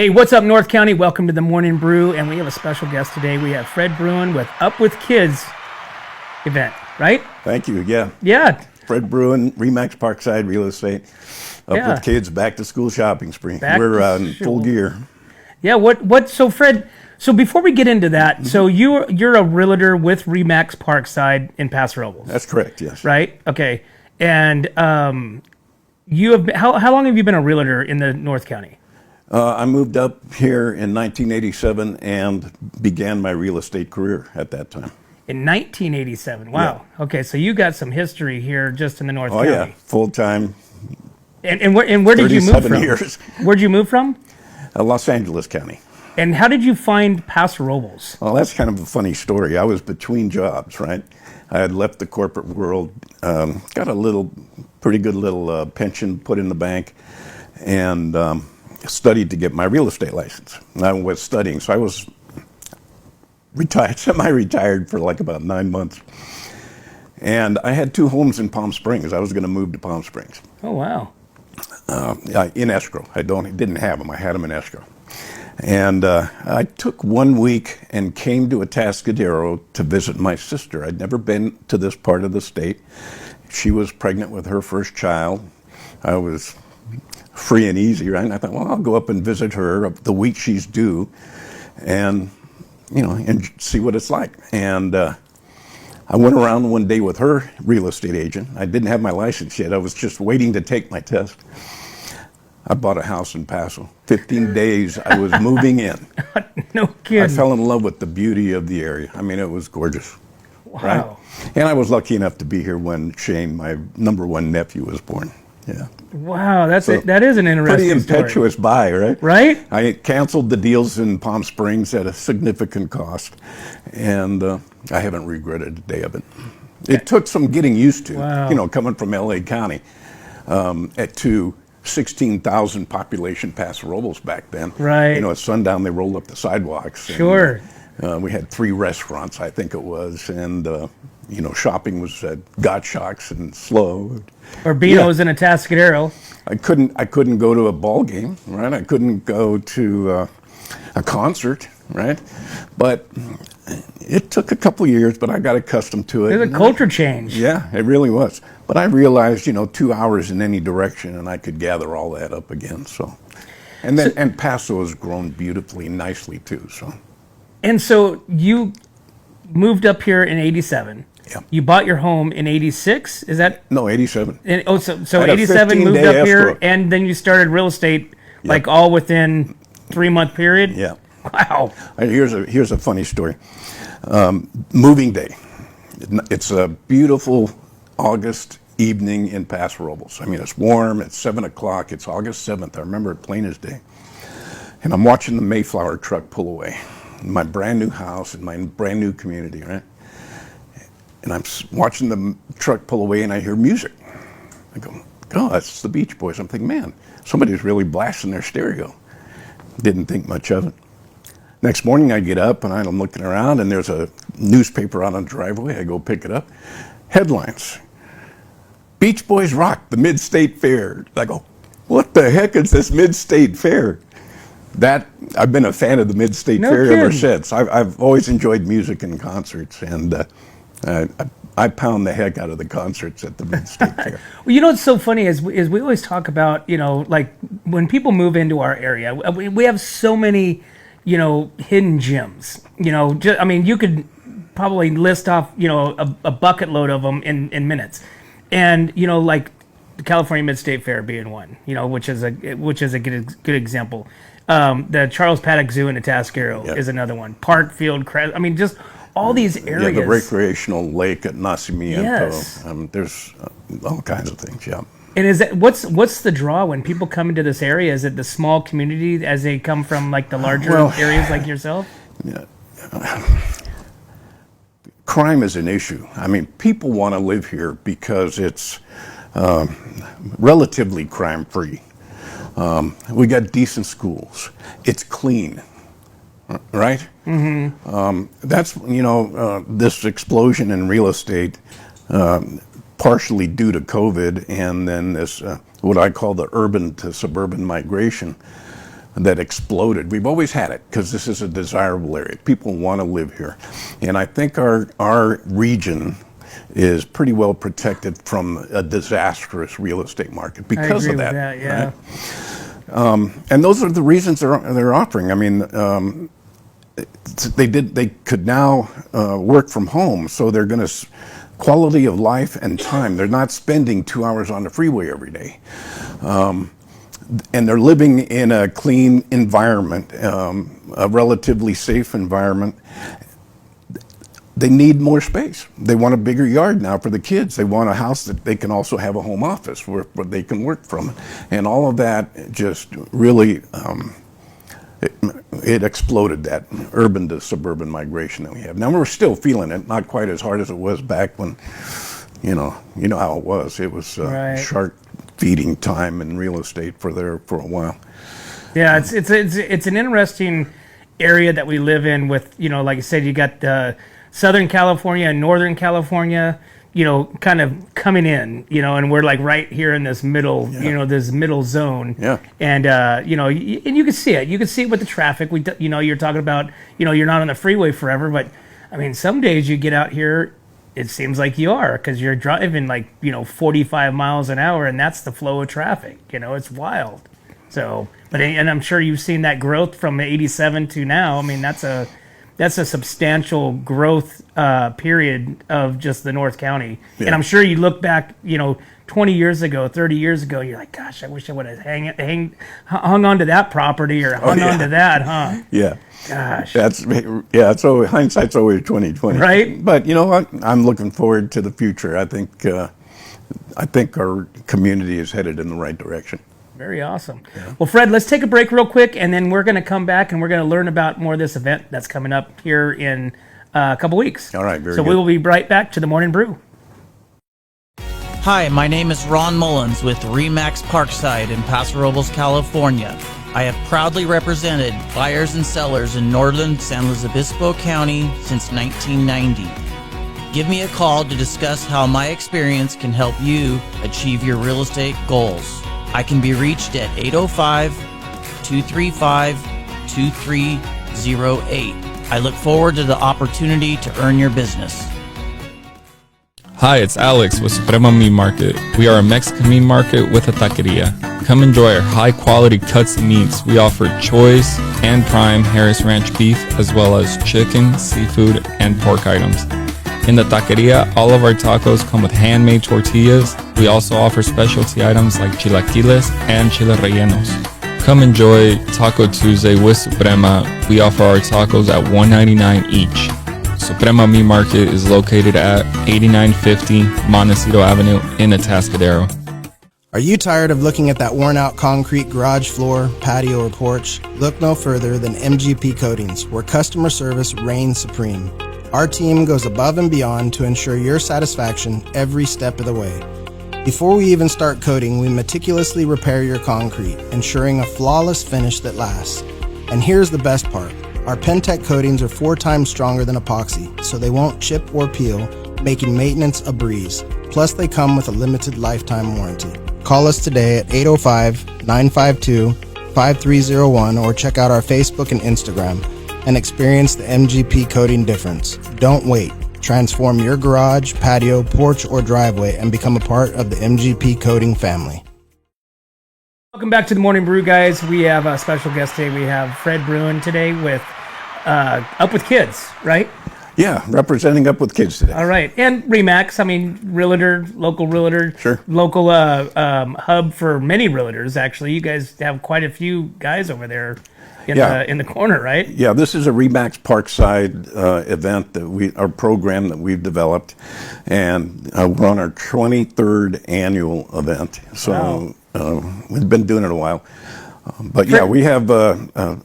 Hey, what's up, North County? Welcome to the Morning Brew, and we have a special guest today. We have Fred Bruin with Up With Kids event, right? Thank you, yeah. Yeah. Fred Bruin, Remax Parkside Real Estate, Up Yeah. With Kids, back to school shopping spree. Back We're to in school. full gear. Yeah, so Fred, so before we get into that, so you're a realtor with Remax Parkside in Paso Robles, That's correct, yes. right? Okay. And you have how long have you been a realtor in the North County? I moved up here in 1987 and began my real estate career at that time. In 1987. Wow. Okay, so you got some history here just in the North Oh, County. yeah, full-time, And where did you move 37 from? years. Where'd you move from? Los Angeles County. And how did you find Paso Robles? Well, that's kind of a funny story. I was between jobs, right? I had left the corporate world, got a pretty good little pension put in the bank, and studied to get my real estate license. And I was studying, so I was retired, semi-retired for like about 9 months. And I had 2 homes in Palm Springs. I was going to move to Palm Springs Oh, wow. in escrow. Didn't have them. I had them in escrow. And I took 1 week and came to Atascadero to visit my sister. I'd never been to this part of the state. She was pregnant with her first child. I was free and easy, right? And I thought, well, I'll go up and visit her the week she's due, and and see what it's like. And I went around one day with her real estate agent. I didn't have my license yet. I was just waiting to take my test. I bought a house in Paso. 15 days, I was moving in. No I kidding. fell in love with the beauty of the area. I mean, it was gorgeous. Wow. Right? And I was lucky enough to be here when Shane, my number 1 nephew, was born. Yeah. Wow, that is an Pretty interesting impetuous buy, right? story. Right? I canceled the deals in Palm Springs at a significant cost, and I haven't regretted a day of it. It took some getting used to, Wow. coming from LA County to 16,000 population Paso Robles back then. Right. At sundown, they rolled up the sidewalks. and, Sure. we had 3 restaurants, I think it was, and shopping was at Gottschalk's and Slow. Or Beano's in Atascadero. I couldn't go to a ball game, right? I couldn't go to a concert, right? But it took a couple years, but I got accustomed to it. There's a culture change. Yeah, it really was. But I realized, 2 hours in any direction, and I could gather all that up again. So, and Paso has grown beautifully, nicely too. So, And so you moved up here in 87. Yeah. You bought your home in 86. Is that? no, 87. So I had a 87 moved 15-day up here, escrow. and then you started real estate like all within 3-month period. Yeah. Wow. Here's a funny story. Moving day. It's a beautiful August evening in Paso Robles. I mean, it's warm. It's 7 o'clock. It's August 7th. I remember it plain as day. And I'm watching the Mayflower truck pull away. My brand new house in my brand new community, right? And I'm watching the truck pull away, and I hear music. I go, oh, that's the Beach Boys. I'm thinking, man, somebody's really blasting their stereo. Didn't think much of it. Next morning, I get up, and I'm looking around, and there's a newspaper out on the driveway. I go pick it up. Headlines: Beach Boys rock the Mid-State Fair. I go, what the heck is this Mid-State Fair? I've been a fan of the Mid-State Fair ever kidding. since. I've always enjoyed music and concerts, and I pound the heck out of the concerts at the Mid-State Fair. Well, what's so funny is we always talk about, like when people move into our area, we have so many, hidden gems. You could probably list off, a bucket load of them in minutes. And, like the California Mid-State Fair being one, which is a good example. The Charles Paddock Zoo in Atascadero is another one. Parkfield, just all these areas. Yeah, the recreational lake at Nacimiento. Yes. There's all kinds of things, yeah. And is that what's the draw when people come into this area? Is it the small community as they come from like the larger areas like yourself? Yeah. Crime is an issue. I mean, people want to live here because it's relatively crime-free. We got decent schools. It's clean, right? Mm-hmm. That's this explosion in real estate, partially due to COVID, and then this what I call the urban to suburban migration. that exploded. We've always had it because this is a desirable area. People want to live here. And I think our region is pretty well protected from a disastrous real estate market because of that. Yeah. Right? And those are the reasons they're offering. I mean, they could now work from home, so they're going to quality of life and time. They're not spending 2 hours on the freeway every day. And they're living in a clean environment, a relatively safe environment. They need more space. They want a bigger yard now for the kids. They want a house that they can also have a home office where they can work from. And all of that just really, it exploded, that urban to suburban migration that we have. Now we're still feeling it, not quite as hard as it was back when, you know how it was. It was shark feeding time in real estate for a while. Yeah, it's an interesting area that we live in with, like I said, you got Southern California and Northern California, kind of coming in, and we're like right here in this middle, this middle zone. Yeah. And, and you can see it. You can see it with the traffic. You're talking about, you're not on the freeway forever, but I mean, some days you get out here, it seems like you are, because you're driving like 45 miles an hour, and that's the flow of traffic. It's wild. So, and I'm sure you've seen that growth from '87 to now. I mean, that's a substantial growth period of just the North County. Yeah. And I'm sure you look back, 20 years ago, 30 years ago, you're like, gosh, I wish I would have hung on to that property or hung on to that, huh? Yeah. Gosh. It's always, hindsight's always 20/20. Right. But you know what? I'm looking forward to the future. I think our community is headed in the right direction. Very awesome. Yeah. Well, Fred, let's take a break real quick, and then we're going to come back and we're going to learn about more of this event that's coming up here in a couple weeks. All right, very good. So we will be right back to the Morning Brew. Hi, my name is Ron Mullins with RE/MAX Parkside in Paso Robles, California. I have proudly represented buyers and sellers in northern San Luis Obispo County since 1990. Give me a call to discuss how my experience can help you achieve your real estate goals. I can be reached at 805-235-2308. I look forward to the opportunity to earn your business. Hi, it's Alex with Suprema Meat Market. We are a Mexican meat market with a taqueria. Come enjoy our high-quality cuts and meats. We offer choice and prime Harris Ranch beef, as well as chicken, seafood, and pork items. In the taqueria, all of our tacos come with handmade tortillas. We also offer specialty items like chilaquiles and chile rellenos. Come enjoy Taco Tuesday with Suprema. We offer our tacos at $1.99 each. Suprema Meat Market is located at 8950 Montecito Avenue in Atascadero. Are you tired of looking at that worn-out concrete garage floor, patio, or porch? Look no further than MGP Coatings, where customer service reigns supreme. Our team goes above and beyond to ensure your satisfaction every step of the way. Before we even start coating, we meticulously repair your concrete, ensuring a flawless finish that lasts. And here's the best part. Our Pentec coatings are 4 times stronger than epoxy, so they won't chip or peel, making maintenance a breeze. Plus, they come with a limited lifetime warranty. Call us today at 805-952-5301 or check out our Facebook and Instagram and experience the MGP coating difference. Don't wait. Transform your garage, patio, porch, or driveway and become a part of the MGP coating family. Welcome back to the Morning Brew, guys. We have a special guest today. We have Fred Bruin today with Up With Kids, right? Yeah, representing Up With Kids today. All right. And RE/MAX, I mean, realtor, local realtor. Sure. Local hub for many realtors, actually. You guys have quite a few guys over there in the corner, right? Yeah, this is a RE/MAX Parkside event our program that we've developed, and we're on our 23rd annual event. So wow. We've been doing it a while. But yeah, we have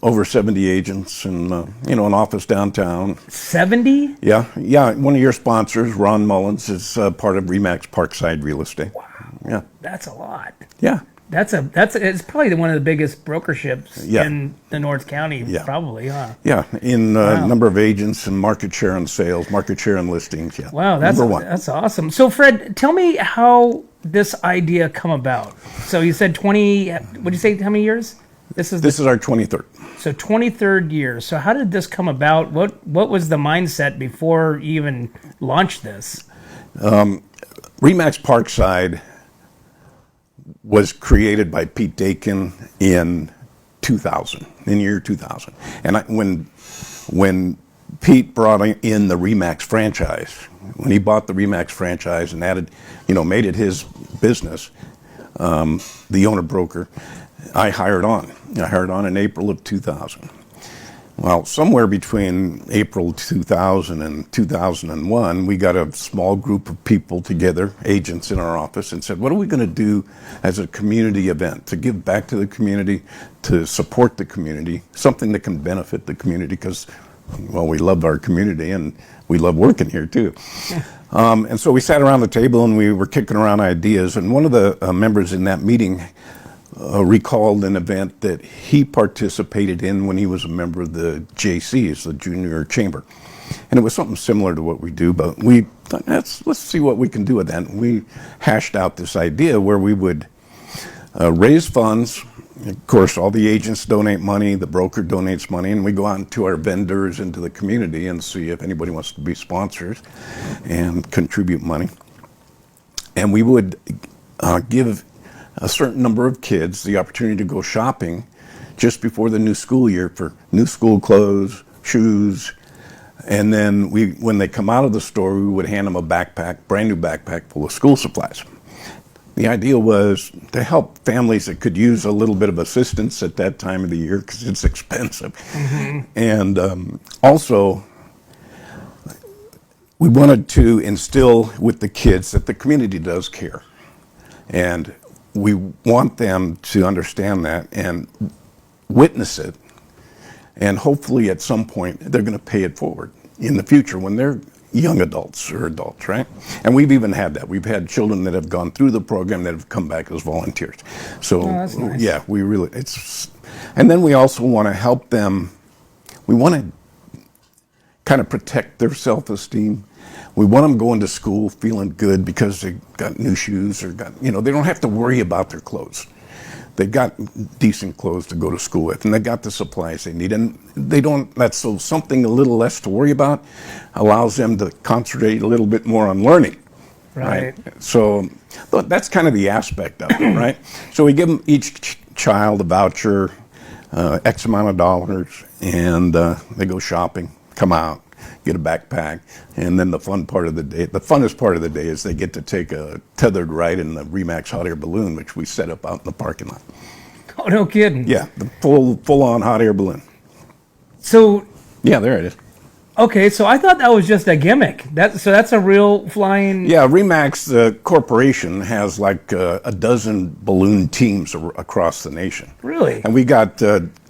over 70 agents and an office downtown. 70? Yeah. One of your sponsors, Ron Mullins, is part of RE/MAX Parkside Real Estate. Wow. Yeah. That's a lot. Yeah. It's probably one of the biggest brokerships in the North County, probably, huh? Yeah, in number of agents and market share and sales, market share and listings. Yeah. Wow, that's number 1. That's awesome. So, Fred, tell me how this idea come about. So you said 20. What did you say? How many years? This is This is our 23rd. so 23rd year. So how did this come about? What was the mindset before you even launched this? Remax Parkside was created by Pete Dakin in 2000, in year 2000. And when Pete brought in the Remax franchise, when he bought the Remax franchise and added, made it his business, the owner broker, I hired on. I hired on in April of 2000. Well, somewhere between April 2000 and 2001, we got a small group of people together, agents in our office, and said, what are we going to do as a community event to give back to the community, to support the community, something that can benefit the community because, well, we love our community and we love working here too. And so we sat around the table and we were kicking around ideas, and one of the members in that meeting recalled an event that he participated in when he was a member of the JCs, the Junior Chamber. And it was something similar to what we do, but we thought, let's see what we can do with that. And we hashed out this idea where we would raise funds. Of course, all the agents donate money, the broker donates money, and we go out to our vendors, into the community, and see if anybody wants to be sponsors and contribute money. And we would give a certain number of kids the opportunity to go shopping just before the new school year for new school clothes, shoes, and then when they come out of the store, we would hand them a backpack, brand new backpack full of school supplies. The idea was to help families that could use a little bit of assistance at that time of the year because it's expensive. Mm-hmm. And also, we wanted to instill with the kids that the community does care. And we want them to understand that and witness it, and hopefully at some point they're going to pay it forward in the future when they're young adults or adults, right? And we've even had that. We've had children that have gone through the program that have come back as volunteers. So that's nice. Yeah, and then we also want to help them. We want to kind of protect their self-esteem. We want them going to school feeling good because they got new shoes or they don't have to worry about their clothes. They've got decent clothes to go to school with, and they got the supplies they need, and so something a little less to worry about allows them to concentrate a little bit more on learning. Right. So that's kind of the aspect of it, right? So we give them each child a voucher, X amount of dollars, and they go shopping, come out, get a backpack, and then the funnest part of the day is they get to take a tethered ride in the Remax hot air balloon, which we set up out in the parking lot. Oh, no kidding. Yeah, the full-on hot air balloon. So, yeah, there it is. Okay, so I thought that was just a gimmick. So that's a real flying... Yeah, Remax, the corporation, has like a dozen balloon teams across the nation. Really? And we got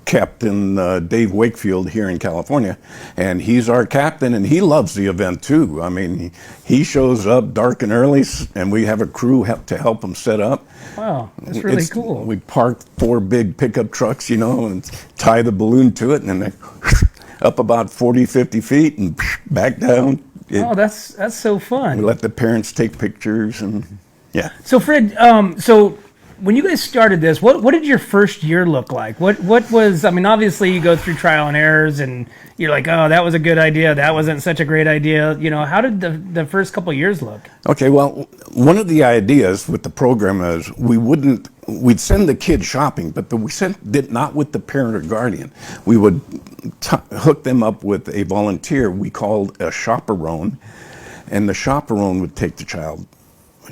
Captain Dave Wakefield here in California, and he's our captain, and he loves the event too. I mean, he shows up dark and early, and we have a crew to help him set up. Wow, that's really cool. We park 4 big pickup trucks, and tie the balloon to it, and then up about 40, 50 feet and back down. That's so fun. We let the parents take pictures, and yeah. So Fred, when you guys started this, what did your first year look like? What was, obviously you go through trial and errors and you're like, oh, that was a good idea. That wasn't such a great idea. How did the first couple of years look? Okay, well, one of the ideas with the program is we'd send the kids shopping, but we sent it not with the parent or guardian. We would hook them up with a volunteer we called a chaperone, and the chaperone would take the child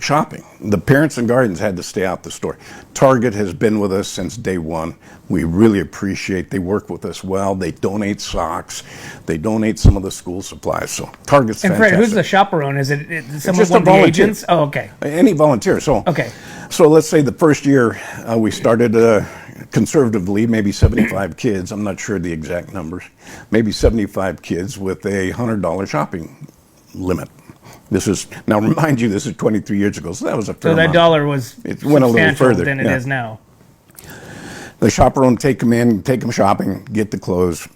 shopping. The parents and guardians had to stay out the store. Target has been with us since day one. We really appreciate they work with us well. They donate socks. They donate some of the school supplies. So Target's fantastic. And Fred, who's the chaperone? Is it someone, just one a volunteer. Of the agents? Oh, okay. Any volunteer. So let's say the first year we started conservatively, maybe 75 kids. I'm not sure the exact numbers. Maybe 75 kids with a $100 shopping limit. Now remind you, this is 23 years ago, so that was a fair amount. So that dollar was it went a little further than it is now. The chaperone take them in, take them shopping, get the clothes.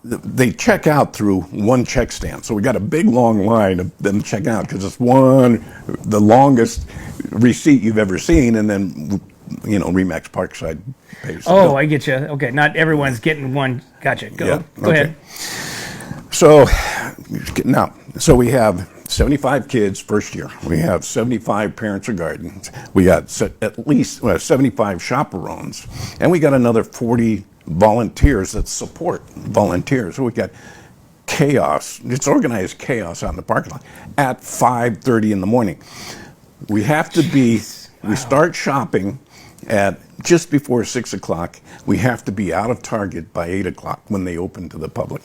They check out through one check stand, so we got a big long line of them checking out because it's the longest receipt you've ever seen, and then Remax Parkside pays. the Oh, bill. I get you. Okay, not everyone's getting one. Gotcha. Go okay. ahead. So we have 75 kids first year. We have 75 parents or guardians. We got at least 75 chaperones, and we got another 40 volunteers that support volunteers. So we got chaos. It's organized chaos out in the parking lot at 5:30 in the morning. We have to be. We start shopping at just before 6 o'clock. We have to be out of Target by 8 o'clock when they open to the public.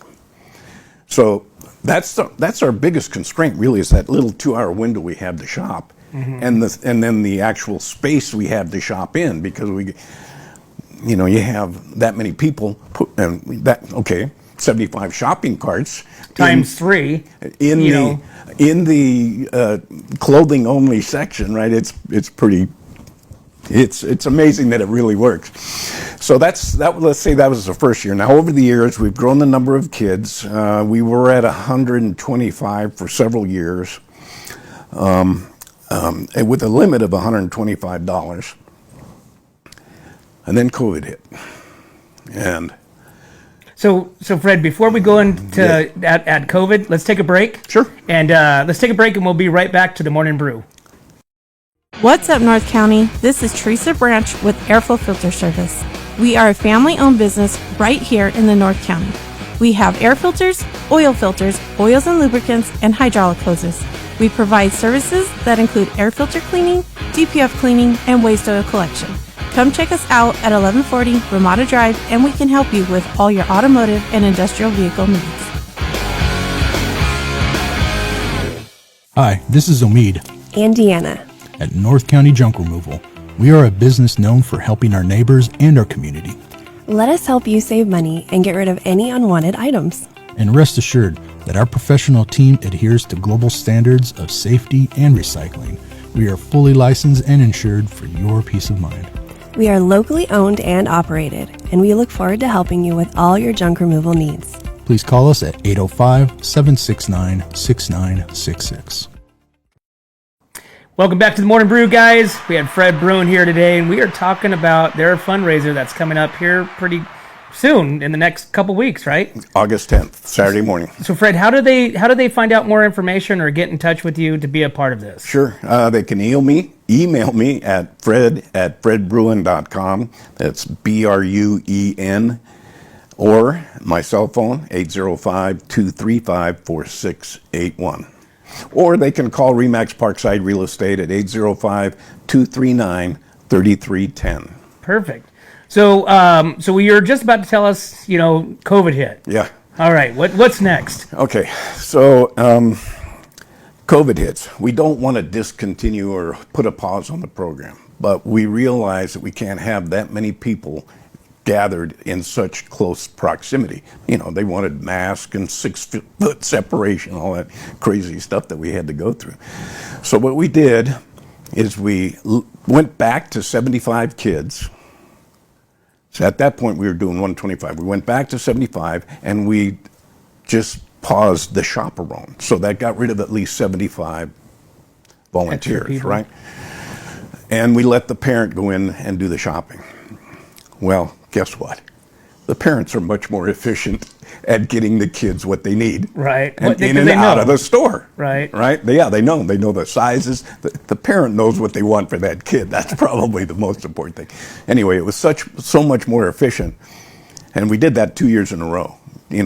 So that's our biggest constraint, really, is that little 2-hour window we have to shop, and then the actual space we have to shop in, because you have that many people, 75 shopping carts Times 3. in the clothing only section, right? It's pretty. It's amazing that it really works. So let's say that was the first year. Now, over the years, we've grown the number of kids. We were at 125 for several years, and with a limit of $125. And then COVID hit. And So Fred, before we go into at COVID, let's take a break. Sure. And let's take a break, and we'll be right back to the Morning Brew. What's up, North County? This is Teresa Branch with Airflow Filter Service. We are a family-owned business right here in the North County. We have air filters, oils and lubricants, and hydraulic hoses. We provide services that include air filter cleaning, DPF cleaning, and waste oil collection. Come check us out at 1140 Ramada Drive, and we can help you with all your automotive and industrial vehicle needs. Hi, this is Omid And Deanna. at North County Junk Removal. We are a business known for helping our neighbors and our community. Let us help you save money and get rid of any unwanted items. And rest assured that our professional team adheres to global standards of safety and recycling. We are fully licensed and insured for your peace of mind. We are locally owned and operated, and we look forward to helping you with all your junk removal needs. Please call us at 805-769-6966. Welcome back to the Morning Brew, guys. We had Fred Bruin here today, and we are talking about their fundraiser that's coming up here pretty soon in the next couple weeks, right? August 10th, Saturday morning. So, Fred, how do they find out more information or get in touch with you to be a part of this? Sure. They can email me at fred@fredbruin.com. That's BRUEN. Or my cell phone, 805-235-4681. Or they can call Remax Parkside Real Estate at 805-239-3310. Perfect. So, so you're just about to tell us, COVID hit. Yeah. All right. What's next? Okay. So, COVID hits. We don't want to discontinue or put a pause on the program, but we realize that we can't have that many people gathered in such close proximity. They wanted masks and 6-foot separation, all that crazy stuff that we had to go through. So what we did is we went back to 75 kids. So at that point we were doing 125. We went back to 75 and we just paused the chaperone. So that got rid of at least 75 volunteers, right? And we let the parent go in and do the shopping. Well, guess what? The parents are much more efficient at getting the kids what they need. Right. And in and out of the store. Right. Right? They know. They know the sizes. The parent knows what they want for that kid. That's probably the most important thing. Anyway, it was so much more efficient. And we did that 2 years in a row,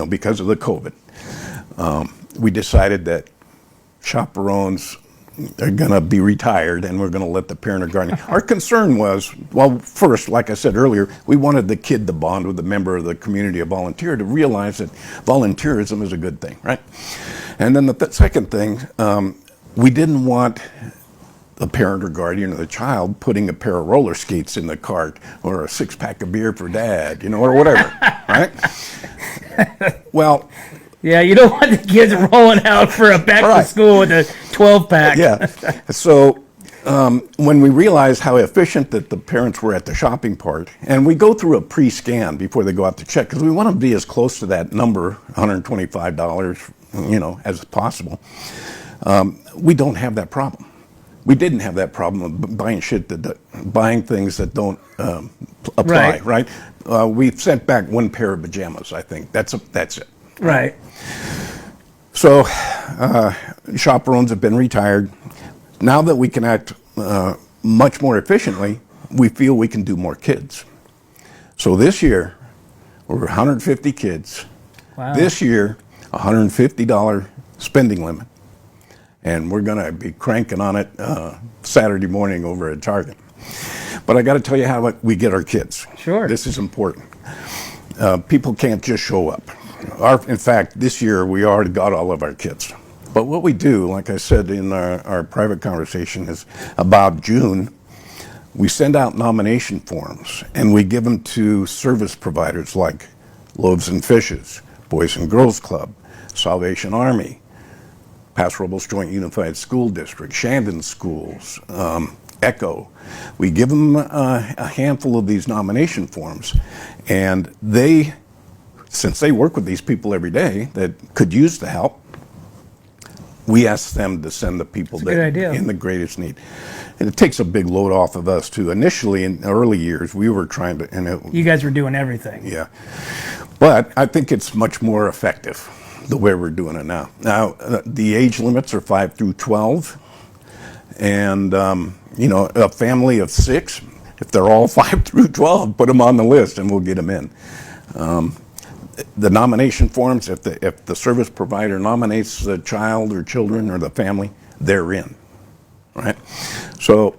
because of the COVID. We decided that chaperones are going to be retired and we're going to let the parent or guardian. Our concern was, well, first, like I said earlier, we wanted the kid to bond with a member of the community, a volunteer, to realize that volunteerism is a good thing, right? And then the second thing, we didn't want the parent or guardian or the child putting a pair of roller skates in the cart or a 6-pack of beer for dad, or whatever, right? Well, yeah, you don't want the kids rolling out for a back to school with a 12-pack. Yeah. So when we realized how efficient that the parents were at the shopping part, and we go through a pre-scan before they go out to check, because we want to be as close to that number, $125, as possible. We don't have that problem. we didn't have that problem of buying things that don't apply, right? We've sent back one pair of pajamas, I think. That's it. Right. So chaperones have been retired. Now that we can act much more efficiently, we feel we can do more kids. So this year, we're 150 kids. Wow. This year, $150 spending limit. And we're going to be cranking on it Saturday morning over at Target. But I got to tell you how we get our kids. Sure. This is important. People can't just show up. In fact, this year we already got all of our kids. But what we do, like I said in our private conversation, is about June, we send out nomination forms and we give them to service providers like Loaves and Fishes, Boys and Girls Club, Salvation Army, Paso Robles Joint Unified School District, Shandon Schools, ECHO. We give them a handful of these nomination forms, and since they work with these people every day that could use the help, we ask them to send the people that are in the greatest need. And it takes a big load off of us too. Initially, in the early years, we were trying to, you guys were doing everything. Yeah. But I think it's much more effective the way we're doing it now. Now, the age limits are 5 through 12. And, a family of 6, if they're all 5 through 12, put them on the list and we'll get them in. The nomination forms, if the service provider nominates the child or children or the family, they're in, right? So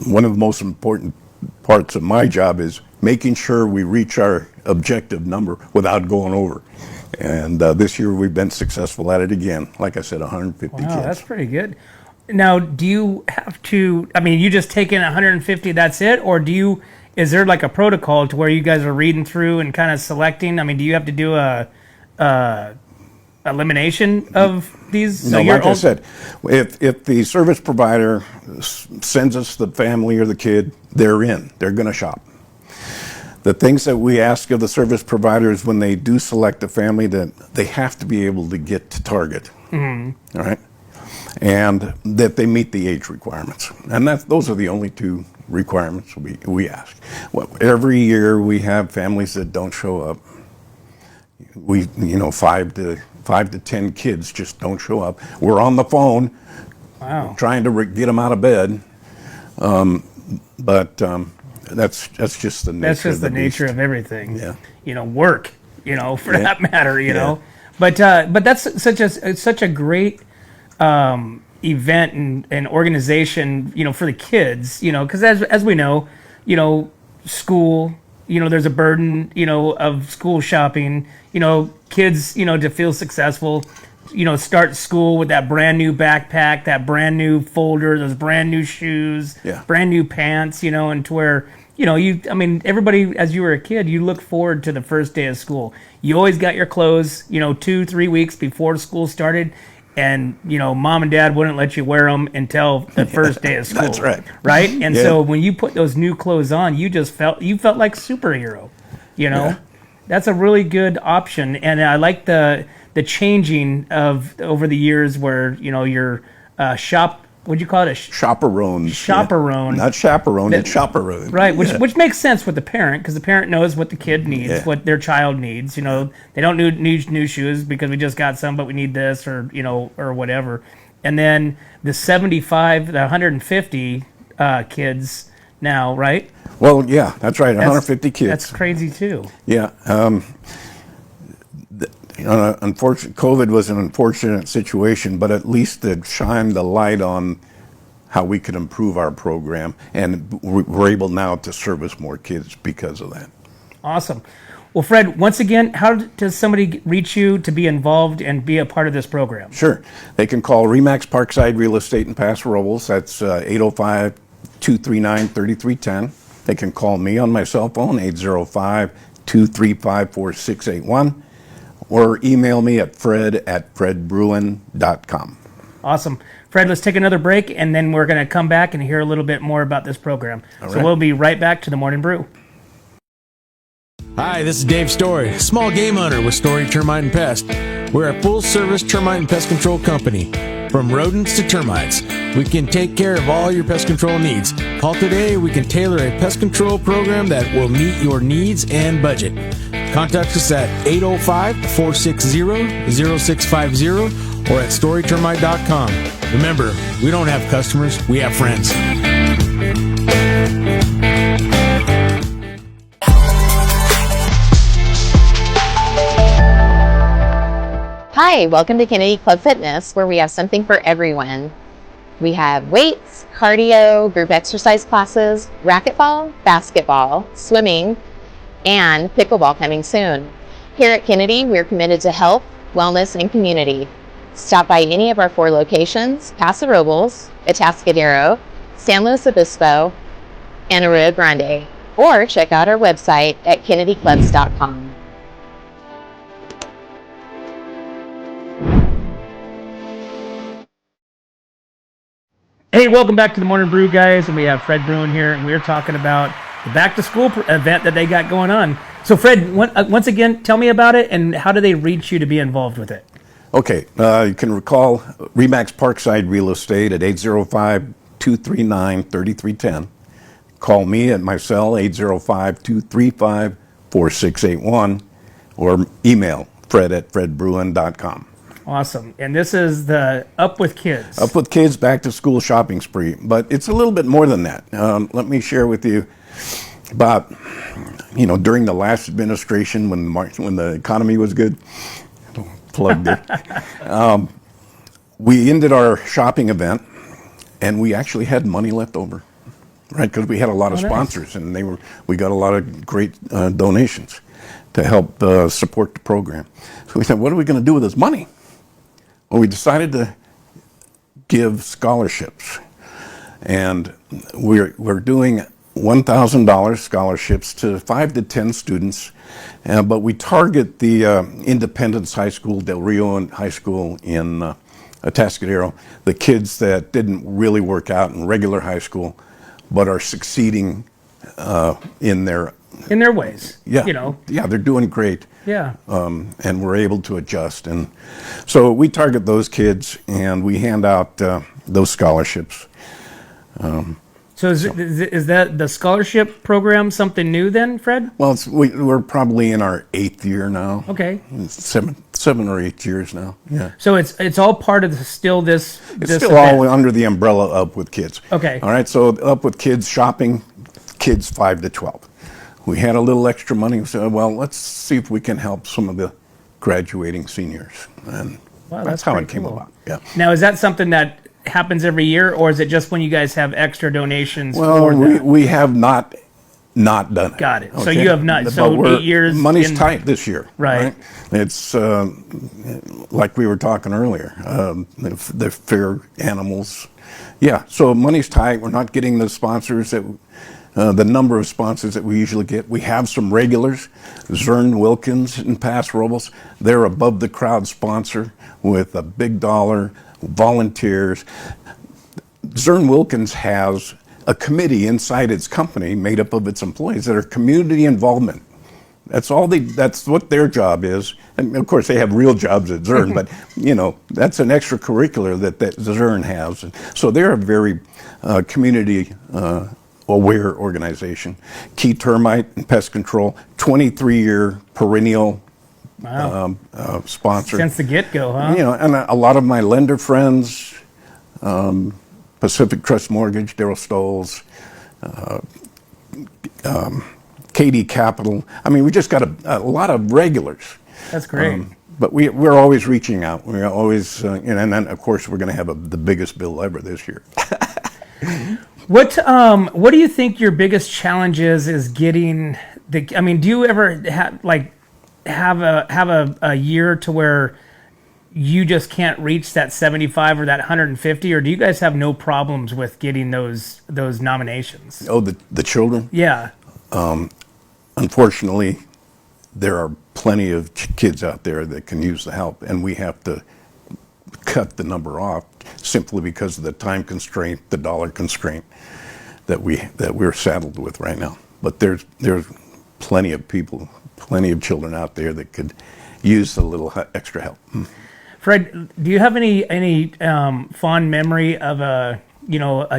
one of the most important parts of my job is making sure we reach our objective number without going over. And this year we've been successful at it again. Like I said, 150 kids. That's pretty good. Now, do you have to, you just take in 150, that's it? Or is there like a protocol to where you guys are reading through and kind of selecting? Do you have to do a elimination of these? No, like I said, if the service provider sends us the family or the kid, they're in. They're going to shop. The things that we ask of the service providers when they do select a family, that they have to be able to get to Target, all right? And that they meet the age requirements. And those are the only 2 requirements we ask. Well, every year we have families that don't show up. 5 to 10 kids just don't show up. We're on the phone, trying to get them out of bed. But that's just the nature. That's just the nature of everything. Yeah. Work. For that matter. You know. But that's such a great event and organization. For the kids. Because as we know, school. There's a burden. Of school shopping. Kids. To feel successful. Start school with that brand new backpack, that brand new folder, those brand new shoes, brand new pants, and to where, everybody, as you were a kid, you look forward to the first day of school. You always got your clothes, 2-3 weeks before school started, and, mom and dad wouldn't let you wear them until the first day of school. That's right. Right? And so when you put those new clothes on, you felt like a superhero, That's a really good option, and I like the changing of over the years where your what'd you call it, chaperone, not chaperone, it's chaperone, right? Which makes sense with the parent, because the parent knows what the kid needs, what their child needs. They don't need new shoes because we just got some, but we need this or or whatever. And then the 75, the 150 kids now, right? Well, yeah, that's right. 150 kids. That's crazy too. Yeah. Unfortunately, COVID was an unfortunate situation, but at least it shined the light on how we could improve our program, and we're able now to service more kids because of that. Awesome. Well, Fred, once again, how does somebody reach you to be involved and be a part of this program? Sure. They can call RE/MAX Parkside Real Estate in Paso Robles. That's 805-239-3310. They can call me on my cell phone, 805-235-4681. Or email me at fred@fredbruin.com. Awesome. Fred, let's take another break, and then we're going to come back and hear a little bit more about this program. So we'll be right back to the Morning Brew. Hi, this is Dave Story, small game hunter with Story Termite and Pest. We're a full-service termite and pest control company, from rodents to termites. We can take care of all your pest control needs. Call today. We can tailor a pest control program that will meet your needs and budget. Contact us at 805-460-0650 or at storytermite.com. Remember, we don't have customers, we have friends. Hi, welcome to Kennedy Club Fitness, where we have something for everyone. We have weights, cardio, group exercise classes, racquetball, basketball, swimming, and pickleball coming soon. Here at Kennedy, we're committed to health, wellness, and community. Stop by any of our 4 locations: Paso Robles, Atascadero, San Luis Obispo, and Arroyo Grande, or check out our website at kennedyclubs.com. Hey, welcome back to the Morning Brew, guys, and we have Fred Bruin here, and we're talking about the back-to-school event that they got going on. So, Fred, once again, tell me about it, and how do they reach you to be involved with it? Okay, you can recall Remax Parkside Real Estate at 805-239-3310. Call me at my cell, 805-235-4681, or email fred@fredbruin.com. Awesome. And this is the Up With Kids. Up With Kids back to school shopping spree, but it's a little bit more than that. Let me share with you about, during the last administration when the economy was good, plugged it. We ended our shopping event, and we actually had money left over, right? Because we had a lot of sponsors, and we got a lot of great donations to help support the program. So we said, what are we going to do with this money? Well, we decided to give scholarships, and we're doing $1,000 scholarships to 5 to 10 students, but we target the Independence High School, Del Rio High School in Atascadero, the kids that didn't really work out in regular high school, but are succeeding in their ways. Yeah, they're doing great. Yeah. And we're able to adjust. And so we target those kids, and we hand out those scholarships. So is that the scholarship program something new then, Fred? Well, we're probably in our 8th year now. Okay. 7 or 8 years now. Yeah. So it's all part of It's still event. all under the umbrella Up With Kids. Okay. All right. So Up With Kids shopping, kids 5 to 12. We had a little extra money. We said, well, let's see if we can help some of the graduating seniors. And that's how it came about. Yeah. Now, is that something that happens every year, or is it just when you guys have extra donations? Well, we have not done it. Got it. Okay? So you have not. So 8 years. Money's tight this year. Right. It's like we were talking earlier. The fair animals. Yeah. So money's tight. We're not getting the sponsors the number of sponsors that we usually get. We have some regulars. Zern Wilkins and Paso Robles. They're above the crowd sponsor with a big dollar, volunteers. Zern Wilkins has a committee inside its company made up of its employees that are community involvement. That's what their job is. And of course they have real jobs at Zern, but that's an extracurricular that Zern has. So they're a very community aware organization. Key Termite and Pest Control, 23-year perennial sponsor. Since the get-go, huh? And a lot of my lender friends, Pacific Trust Mortgage, Daryl Stoles, KD Capital. I mean, we just got a lot of regulars. That's great. But we're always reaching out. We're always, and then of course we're going to have the biggest bill ever this year. What do you think your biggest challenge is getting the? I mean, do you ever have a year to where you just can't reach that 75 or that 150, or do you guys have no problems with getting those nominations? Oh, the children? Yeah. Unfortunately, there are plenty of kids out there that can use the help, and we have to cut the number off simply because of the time constraint, the dollar constraint that we're saddled with right now. But there's plenty of people, plenty of children out there that could use a little extra help. Fred, do you have any fond memory of a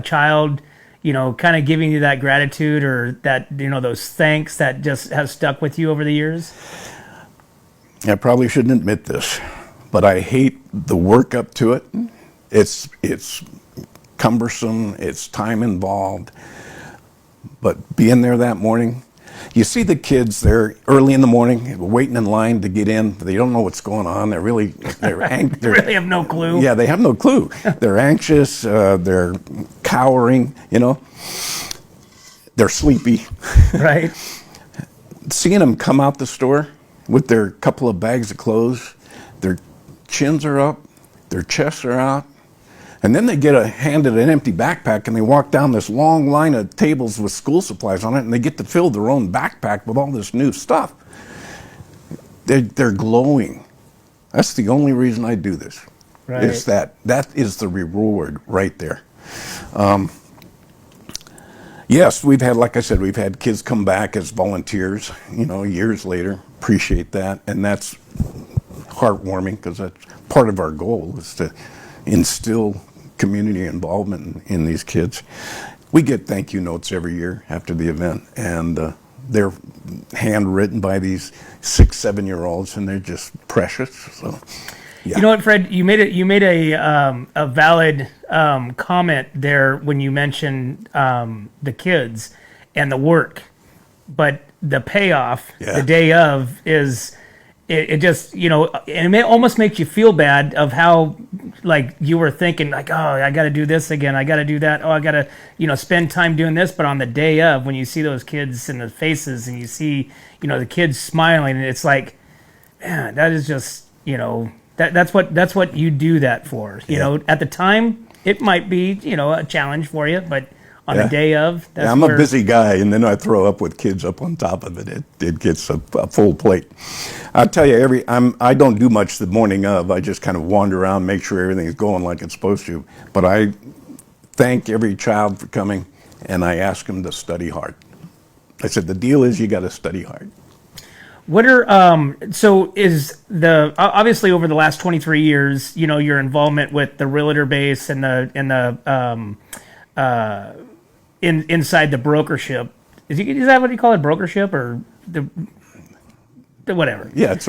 child, kind of giving you that gratitude or that, those thanks that just has stuck with you over the years? I probably shouldn't admit this, but I hate the work up to it. It's cumbersome, it's time involved, but being there that morning, you see the kids there early in the morning, waiting in line to get in. They don't know what's going on. They really have no clue. Yeah, they have no clue. They're anxious. They're cowering. They're sleepy. Right. Seeing them come out the store with their couple of bags of clothes, their chins are up, their chests are out. And then they get handed an empty backpack and they walk down this long line of tables with school supplies on it and they get to fill their own backpack with all this new stuff. They're glowing. That's the only reason I do this. Right. Is that is the reward right there. Yes, we've had, like I said, we've had kids come back as volunteers, years later. Appreciate that. And that's heartwarming because that's part of our goal is to instill community involvement in these kids. We get thank you notes every year after the event, and they're handwritten by these 6-7-year-olds, and they're just precious. So, yeah. You know what, Fred? You made a valid comment there when you mentioned the kids and the work, but the payoff, the day of, is. It just, and it almost makes you feel bad of how, like, you were thinking, like, oh, I got to do this again. I got to do that. Oh, I got to, spend time doing this. But on the day of, when you see those kids in the faces and you see, the kids smiling, and it's like, man, that is just, that's what you do that for. At the time, it might be, a challenge for you, but on the day of, that's I'm a busy guy, and then I throw up with kids up on top of it. It gets a full plate. I'll tell you, I don't do much the morning of. I just kind of wander around, make sure everything's going like it's supposed to. But I thank every child for coming, and I ask them to study hard. I said, the deal is you got to study hard. What are so is the obviously over the last 23 years, your involvement with the realtor base and the inside the brokership, is that what you call it, brokership, or the whatever? Yeah, it's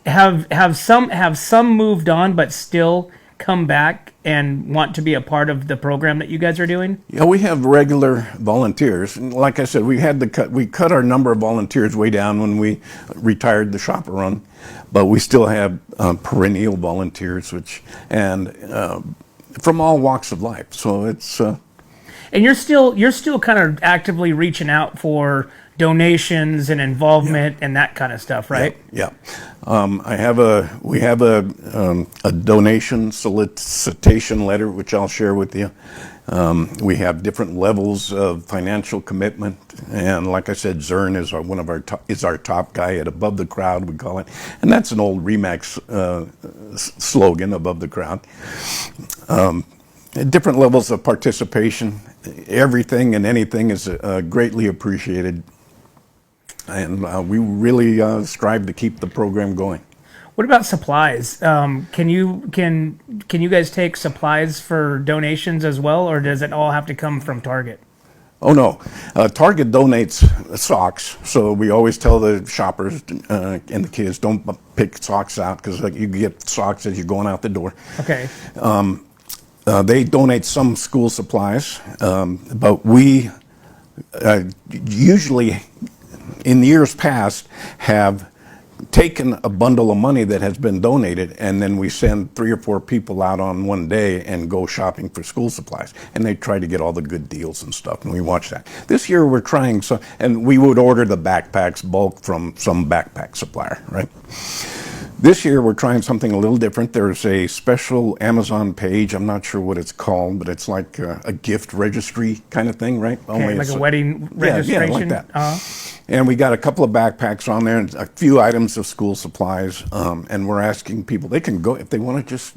have some moved on but still come back and want to be a part of the program that you guys are doing? Yeah, we have regular volunteers. And like I said, we cut our number of volunteers way down when we retired the shopper run, but we still have perennial volunteers, from all walks of life. So it's. And you're still kind of actively reaching out for donations and involvement and that kind of stuff, right? Yeah. We have a donation solicitation letter, which I'll share with you. We have different levels of financial commitment, and like I said, Zern is our top guy at Above the Crowd, we call it, and that's an old Remax slogan, Above the Crowd. Different levels of participation. Everything and anything is greatly appreciated, and we really strive to keep the program going. What about supplies? Can you guys take supplies for donations as well, or does it all have to come from Target? Oh no, Target donates socks, so we always tell the shoppers and the kids, don't pick socks out because you get socks as you're going out the door. Okay. They donate some school supplies, but we usually, in years past, have taken a bundle of money that has been donated, and then we send 3 or 4 people out on one day and go shopping for school supplies. And they try to get all the good deals and stuff, and we watch that. This year we're trying some, and we would order the backpacks bulk from some backpack supplier, right? This year we're trying something a little different. There's a special Amazon page, I'm not sure what it's called, but it's like a gift registry kind of thing, right? Okay, like a wedding registration? Yeah, like that. And we got a couple of backpacks on there and a few items of school supplies, and we're asking people, they can go, if they want to just,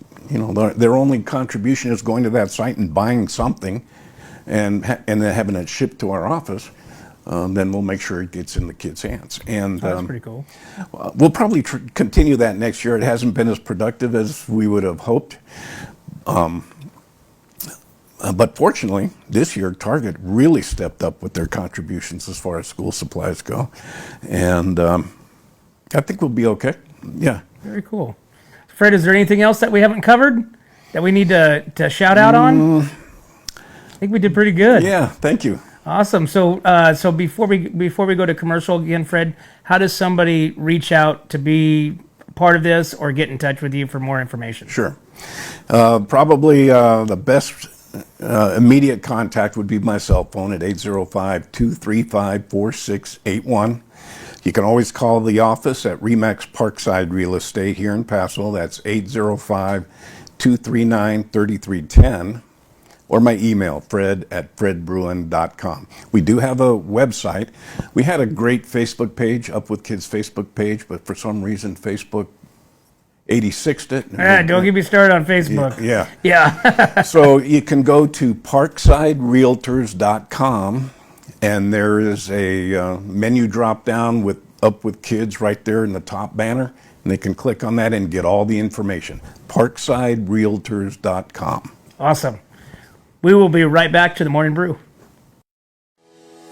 their only contribution is going to that site and buying something and then having it shipped to our office. then we'll make sure it gets in the kids' hands. And That's pretty cool. we'll probably continue that next year. It hasn't been as productive as we would have hoped. But fortunately, this year, Target really stepped up with their contributions as far as school supplies go. And I think we'll be okay. Yeah. Very cool. Fred, is there anything else that we haven't covered that we need to shout out on? I think we did pretty good. Yeah, thank you. Awesome. So so before we go to commercial again, Fred, how does somebody reach out to be part of this or get in touch with you for more information? Sure. Probably the best immediate contact would be my cell phone at 805-235-4681. You can always call the office at RE/MAX Parkside Real Estate here in Paso. That's 805-239-3310. Or my email, fred@fredbruin.com. We do have a website. We had a great Facebook page, Up With Kids Facebook page, but for some reason Facebook 86'd it. Don't get me started on Facebook. Yeah. So you can go to parksiderealtors.com, and there is a menu drop down with Up With Kids right there in the top banner, and they can click on that and get all the information. parksiderealtors.com. Awesome. We will be right back to the Morning Brew.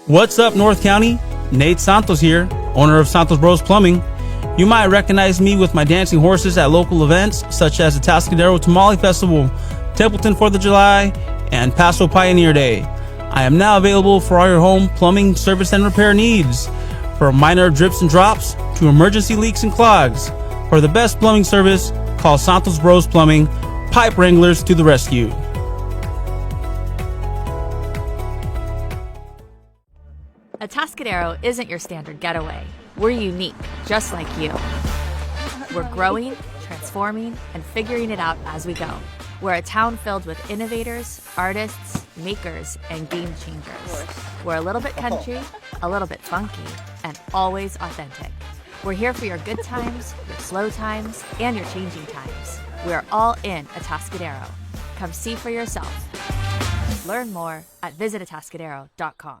What's up, North County? Nate Santos here, owner of Santos Bros Plumbing. You might recognize me with my dancing horses at local events such as the Tascadero Tamale Festival, Templeton 4th of July, and Paso Pioneer Day. I am now available for all your home plumbing service and repair needs, from minor drips and drops to emergency leaks and clogs. For the best plumbing service, call Santos Bros Plumbing, pipe wranglers to the rescue. Atascadero isn't your standard getaway. We're unique, just like you. We're growing, transforming, and figuring it out as we go. We're a town filled with innovators, artists, makers, and game changers. We're a little bit country, a little bit funky, and always authentic. We're here for your good times, your slow times, and your changing times. We're all in Atascadero. Come see for yourself. Learn more at visitatascadero.com.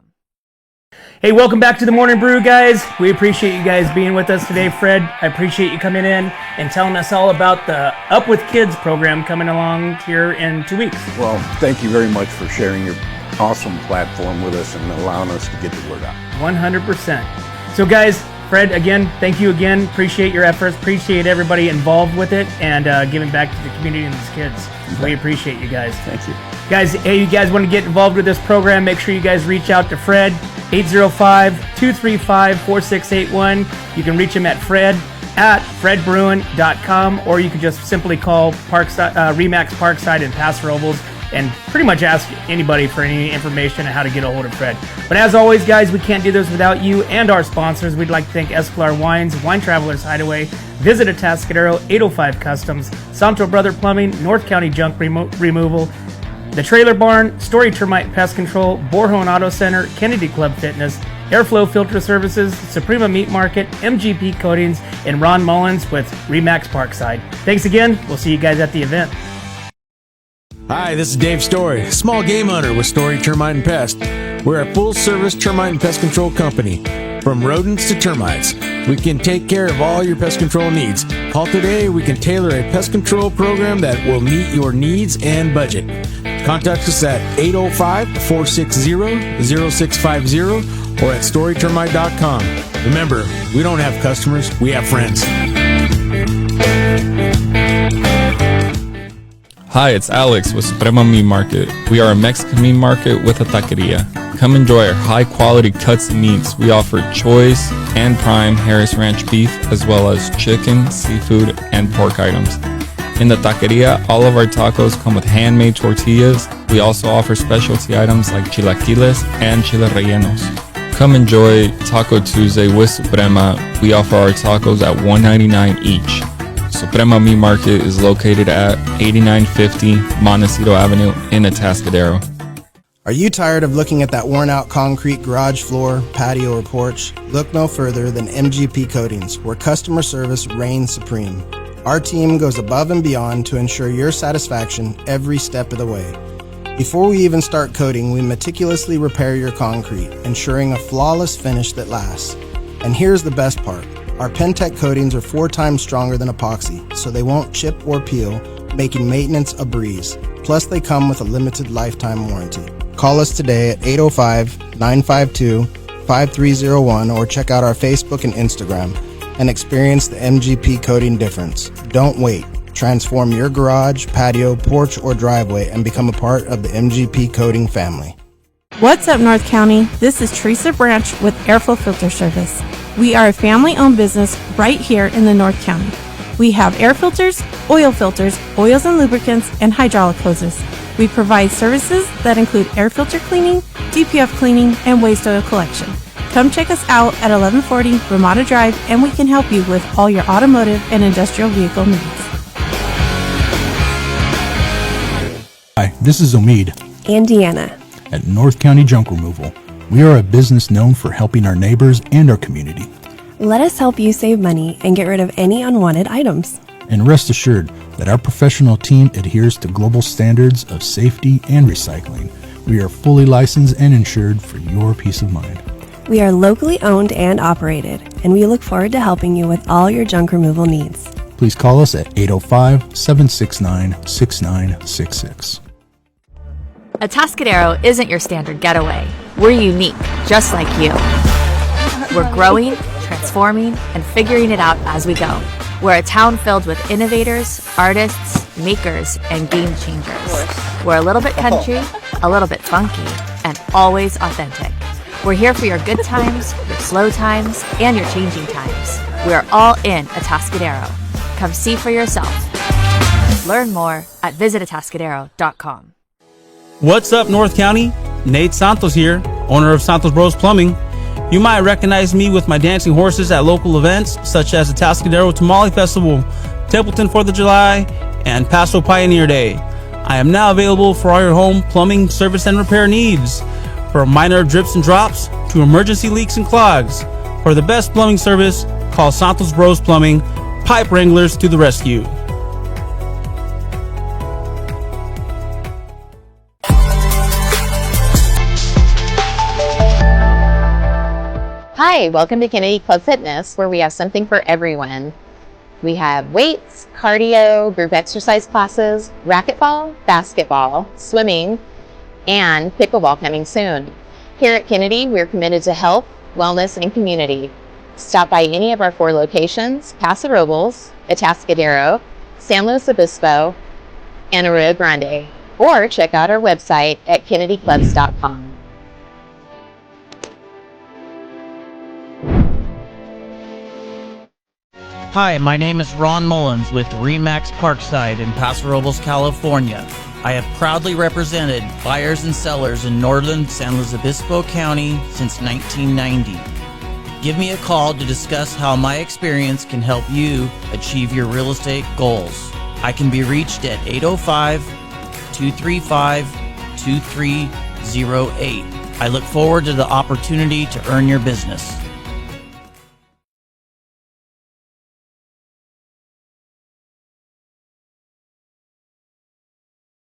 Hey, welcome back to the Morning Brew, guys. We appreciate you guys being with us today. Fred, I appreciate you coming in and telling us all about the Up With Kids program coming along here in 2 weeks. Well, thank you very much for sharing your awesome platform with us and allowing us to get the word out. 100%. So, guys, Fred, again, thank you again. Appreciate your efforts. Appreciate everybody involved with it and giving back to the community and these kids. We appreciate you guys. Thank you. Guys, hey, you guys want to get involved with this program, make sure you guys reach out to Fred, 805-235-4681. You can reach him at fred@fredbruin.com, or you can just simply call RE/MAX Parkside in Paso Robles and pretty much ask anybody for any information on how to get a hold of Fred. But as always, guys, we can't do this without you and our sponsors. We'd like to thank Escalar Wines, Wine Travelers Hideaway, Visit Atascadero, 805 Customs, Santo Brother Plumbing, North County Junk Removal, The Trailer Barn, Story Termite Pest Control, Borhone Auto Center, Kennedy Club Fitness, Airflow Filter Services, Suprema Meat Market, MGP Coatings, and Ron Mullins with RE/MAX Parkside. Thanks again. We'll see you guys at the event. Hi, this is Dave Story, small game hunter with Story Termite and Pest. We're a full-service termite and pest control company. From rodents to termites, we can take care of all your pest control needs. Call today. We can tailor a pest control program that will meet your needs and budget. Contact us at 805-460-0650 or at storytermite.com. Remember, we don't have customers, we have friends. Hi, it's Alex with Suprema Meat Market. We are a Mexican meat market with a taqueria. Come enjoy our high-quality cuts and meats. We offer choice and prime Harris Ranch beef, as well as chicken, seafood, and pork items. In the taqueria, all of our tacos come with handmade tortillas. We also offer specialty items like chilaquiles and chile rellenos. Come enjoy Taco Tuesday with Suprema. We offer our tacos at $1.99 each. Suprema Meat Market is located at 8950 Montecito Avenue in Atascadero. Are you tired of looking at that worn-out concrete garage floor, patio, or porch? Look no further than MGP Coatings, where customer service reigns supreme. Our team goes above and beyond to ensure your satisfaction every step of the way. Before we even start coating, we meticulously repair your concrete, ensuring a flawless finish that lasts. And here's the best part. Our Pentec coatings are 4 times stronger than epoxy, so they won't chip or peel, making maintenance a breeze. Plus, they come with a limited lifetime warranty. Call us today at 805-952-5301 or check out our Facebook and Instagram and experience the MGP coating difference. Don't wait. Transform your garage, patio, porch, or driveway and become a part of the MGP coating family. What's up, North County? This is Teresa Branch with Airflow Filter Service. We are a family-owned business right here in the North County. We have air filters, oils and lubricants, and hydraulic hoses. We provide services that include air filter cleaning, DPF cleaning, and waste oil collection. Come check us out at 1140 Ramada Drive, and we can help you with all your automotive and industrial vehicle needs. Hi, this is Omid And Deanna. at North County Junk Removal. We are a business known for helping our neighbors and our community. Let us help you save money and get rid of any unwanted items. And rest assured that our professional team adheres to global standards of safety and recycling. We are fully licensed and insured for your peace of mind. We are locally owned and operated, and we look forward to helping you with all your junk removal needs. Please call us at 805-769-6966. Atascadero isn't your standard getaway. We're unique, just like you. We're growing, transforming, and figuring it out as we go. We're a town filled with innovators, artists, makers, and game changers. We're a little bit country, a little bit funky, and always authentic. We're here for your good times, your slow times, and your changing times. We're all in Atascadero. Come see for yourself. Learn more at visitatascadero.com. What's up, North County? Nate Santos here, owner of Santos Bros Plumbing. You might recognize me with my dancing horses at local events such as the Atascadero Tamale Festival, Templeton 4th of July, and Paso Pioneer Day. I am now available for all your home plumbing service and repair needs, from minor drips and drops to emergency leaks and clogs. For the best plumbing service, call Santos Bros Plumbing, pipe wranglers to the rescue. Hi, welcome to Kennedy Club Fitness, where we have something for everyone. We have weights, cardio, group exercise classes, racquetball, basketball, swimming, and pickleball coming soon. Here at Kennedy, we're committed to health, wellness, and community. Stop by any of our 4 locations: Paso Robles, Atascadero, San Luis Obispo, and Arroyo Grande, or check out our website at kennedyclubs.com. Hi, my name is Ron Mullins with RE/MAX Parkside in Paso Robles, California. I have proudly represented buyers and sellers in northern San Luis Obispo County since 1990. Give me a call to discuss how my experience can help you achieve your real estate goals. I can be reached at 805-235-2308. I look forward to the opportunity to earn your business.